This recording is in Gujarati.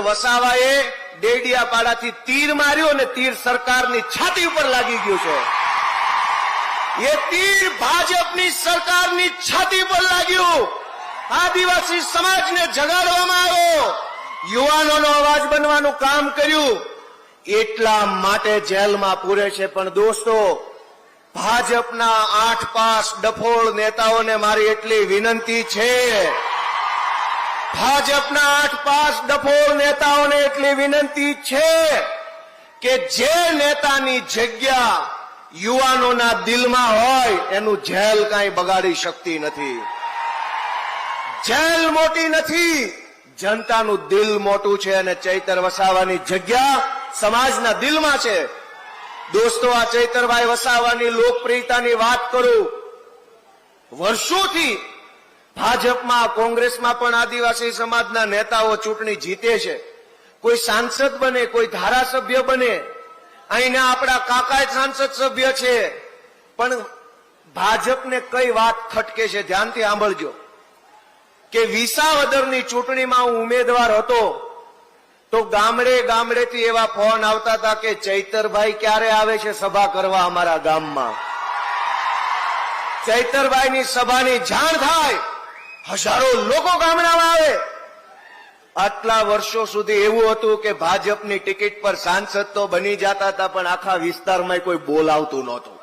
વસાવાએ ડેડિયાપાડાથી તીર માર્યો અને તીર સરકારની છાતી ઉપર લાગી ગયું છે. એ તીર ભાજપની સરકારની છાતી પર લાગ્યું. આદિવાસી સમાજને જગાડવામાં આવ્યો, યુવાનોનો અવાજ બનવાનું કામ કર્યું, એટલા માટે જેલમાં પૂરે છે. પણ દોસ્તો, ભાજપના 8 પાસ ડફોળ નેતાઓને મારી એટલી વિનંતી છે, ભાજપના 8 પાસ ડફોળ નેતાઓને એટલી વિનંતી છે કે જે નેતાની જગ્યા યુવાનોના દિલમાં હોય એનું જેલ કાંઈ બગાડી શકતી નથી. જેલ મોટી નથી, જનતાનું દિલ મોટું છે અને ચૈતર વસાવાની જગ્યા સમાજના દિલમાં છે. દોસ્તો, આ ચૈતરભાઈ વસાવાની લોકપ્રિયતાની વાત કરું, વર્ષોથી ભાજપમાં કોંગ્રેસમાં પણ આદિવાસી સમાજના નેતાઓ ચૂંટણી જીતે છે. કોઈ સાંસદ બને, કોઈ ધારાસભ્ય બને, અહીંના આપણા કાકા સાંસદ સભ્ય છે. પણ ભાજપને કઈ વાત ખટકે છે, ધ્યાનથી સાંભળજો કે વિસાવદરની ચૂંટણીમાં હું ઉમેદવાર હતો તો ગામડે ગામડેથી એવા ફોન આવતા હતા કે ચૈતરભાઈ ક્યારે આવે છે સભા કરવા અમારા ગામમાં. ચૈતરભાઈની સભાની જાણ થાય, હજારો લોકો ગામડામાં આવે. આટલા વર્ષો સુધી એવું હતું કે ભાજપની ટિકિટ પર સાંસદ તો બની જતા હતા, પણ આખા વિસ્તારમાં કોઈ બોલાવતું નહોતું.